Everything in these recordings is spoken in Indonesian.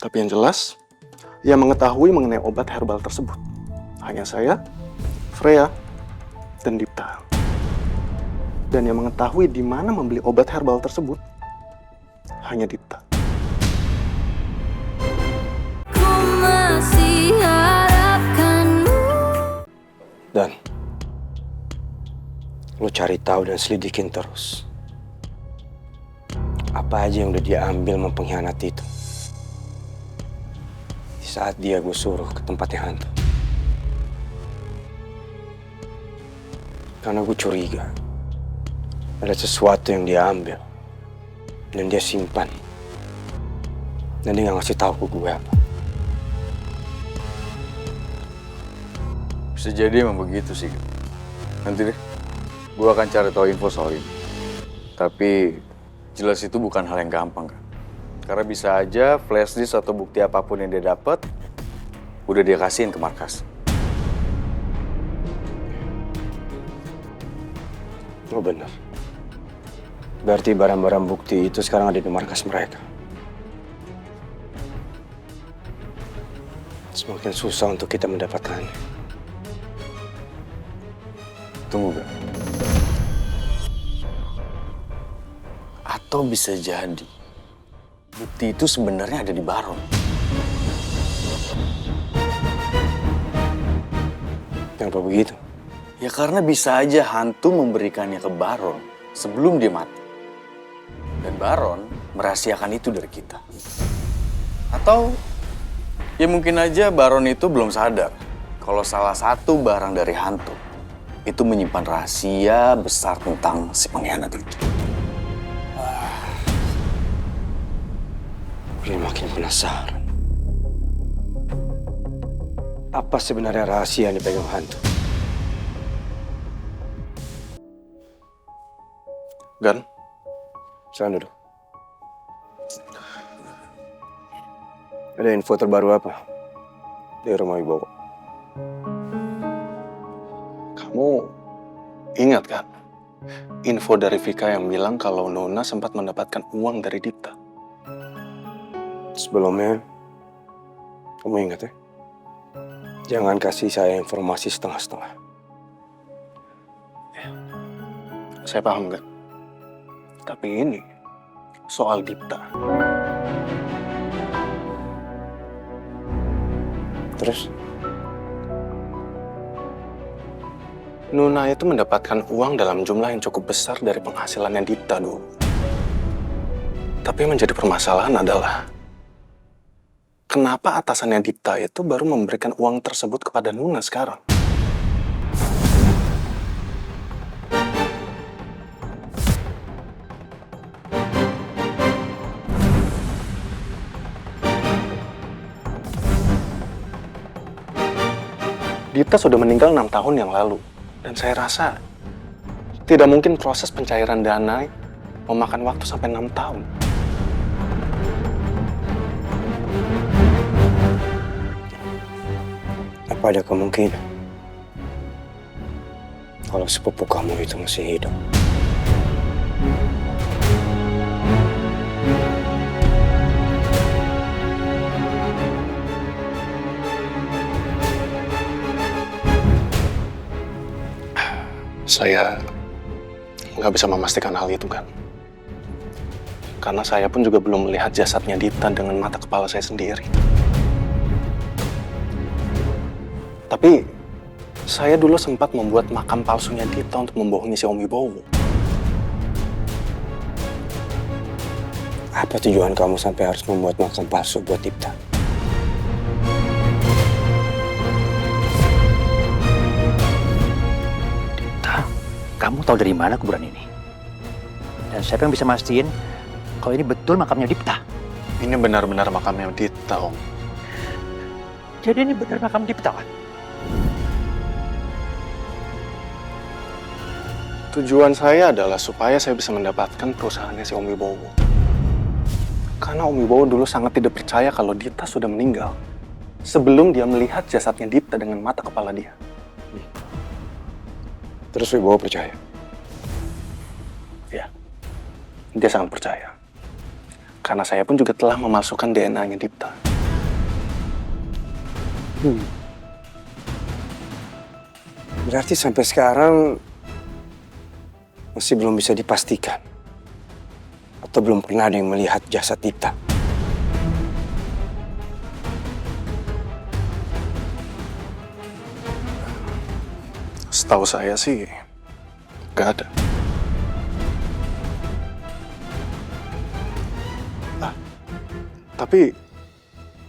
Tapi yang jelas, yang mengetahui mengenai obat herbal tersebut hanya saya, Freya, dan Dipta. Dan yang mengetahui di mana membeli obat herbal tersebut hanya Dipta. Ku masih harapkanmu. Dan lo cari tahu dan selidikin terus. Apa aja yang udah dia ambil sama pengkhianat itu. Di saat dia gue suruh ke tempatnya hantu. Karena gue curiga ada sesuatu yang dia ambil dan dia simpan. Dan dia gak ngasih tahu ke gue apa. Bisa jadi emang begitu sih. Nanti deh, gue akan cari tahu info soal ini. Tapi jelas itu bukan hal yang gampang kan. Karena bisa aja flash disk atau bukti apapun yang dia dapat udah dia kasihin ke markas. Oh benar. Berarti barang-barang bukti itu sekarang ada di markas mereka. Semakin susah untuk kita mendapatkannya. Tunggu gak? Atau bisa jadi bukti itu sebenarnya ada di Baron. Kenapa begitu? Ya karena bisa aja hantu memberikannya ke Baron sebelum dia mati. Dan Baron merahasiakan itu dari kita. Atau ya mungkin aja Baron itu belum sadar kalau salah satu barang dari hantu itu menyimpan rahasia besar tentang si pengkhianat itu. Gue makin penasaran. Apa sebenarnya rahasia yang dipegang hantu? Gan, Silakan duduk. Ada info terbaru apa di rumah Wibowo? kamu ingat kan info dari Vika yang bilang kalau Nona sempat mendapatkan uang dari Dipta? Sebelumnya, kamu ingat ya? Jangan kasih saya informasi setengah-setengah. Saya paham kan? Tapi ini soal Dipta. Terus? Nona itu mendapatkan uang dalam jumlah yang cukup besar dari penghasilannya Dipta dulu. Tapi yang menjadi permasalahan adalah kenapa atasannya Dipta itu baru memberikan uang tersebut kepada Nona sekarang? Dipta sudah meninggal 6 tahun yang lalu. Dan saya rasa tidak mungkin proses pencairan dana memakan waktu sampai 6 tahun. Apa ada kemungkinan kalau sepupu kamu itu masih hidup? Saya nggak bisa memastikan hal itu kan. Karena saya pun juga belum melihat jasadnya Dipta dengan mata kepala saya sendiri. Tapi saya dulu sempat membuat makam palsunya Dipta untuk membohongi si Om Wibowo. Apa tujuan kamu sampai harus membuat makam palsu buat Dipta? Kamu tahu dari mana kuburan ini? Dan siapa yang bisa mastiin kalau ini betul makamnya Dipta? Ini benar-benar makamnya Dipta, Om. Jadi ini benar makam Dipta, kan? Tujuan saya adalah supaya saya bisa mendapatkan perusahaannya si Om Wibowo. Karena Om Wibowo dulu sangat tidak percaya kalau Dipta sudah meninggal sebelum dia melihat jasadnya Dipta dengan mata kepala dia. Terus Wibowo percaya? Ya, dia sangat percaya. Karena saya pun juga telah memasukkan DNA-nya Dipta. Berarti sampai sekarang masih belum bisa dipastikan. Atau belum pernah ada yang melihat jasad Dipta. Setahu saya sih, gak ada. Tapi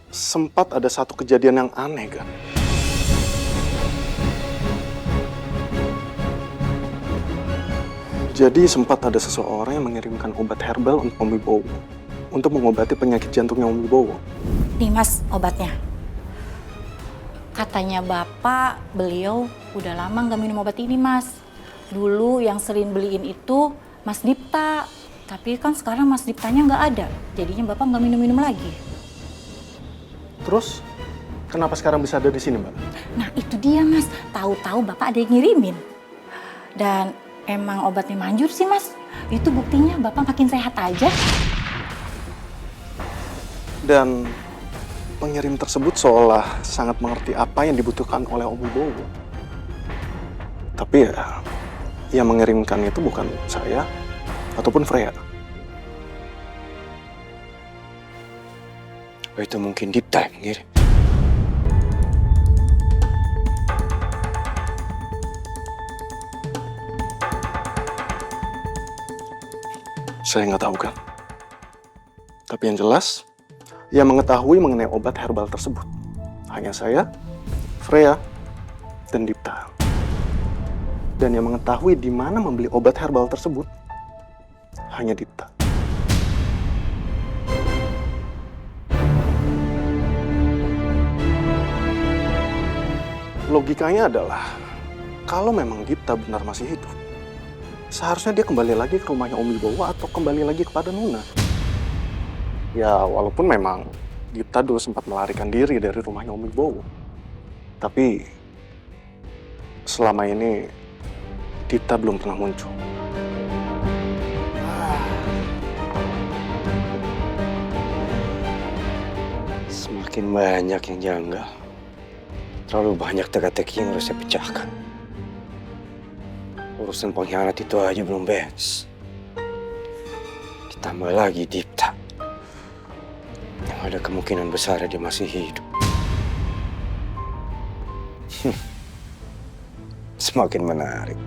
sempat ada satu kejadian yang aneh kan. Jadi sempat ada seseorang yang mengirimkan obat herbal untuk Om Wibowo untuk mengobati penyakit jantungnya Om Wibowo. Nih mas, obatnya. Katanya bapak, beliau udah lama nggak minum obat ini mas. Dulu yang sering beliin itu Mas Dipta. Tapi kan sekarang Mas Diptanya nggak ada. Jadinya bapak nggak minum-minum lagi. Terus kenapa sekarang bisa ada di sini, Mbak? Nah itu dia mas, tahu-tahu bapak ada yang ngirimin. Dan emang obatnya manjur sih mas. Itu buktinya bapak makin sehat aja. Dan pengirim tersebut seolah sangat mengerti apa yang dibutuhkan oleh Om Wibowo. Tapi ya, yang mengirimkan itu bukan saya ataupun Freya. Apa itu mungkin Dipta yang mengirim? Saya nggak tahu kan. Tapi yang jelas, yang mengetahui mengenai obat herbal tersebut hanya saya, Freya, dan Dipta. Dan yang mengetahui di mana membeli obat herbal tersebut hanya Dipta. Logikanya adalah, kalau memang Dipta benar masih hidup, seharusnya dia kembali lagi ke rumahnya Om Wibowo atau kembali lagi kepada Nuna. Ya, walaupun memang Dipta dulu sempat melarikan diri dari rumahnya Om Wibowo. Tapi selama ini Dipta belum pernah muncul. Semakin banyak yang janggal. Terlalu banyak teka-teki yang harus saya pecahkan. Urusan pengkhianat itu aja belum beres. Ditambah lagi Dipta. Yang ada kemungkinan besar dia masih hidup. Semakin menarik.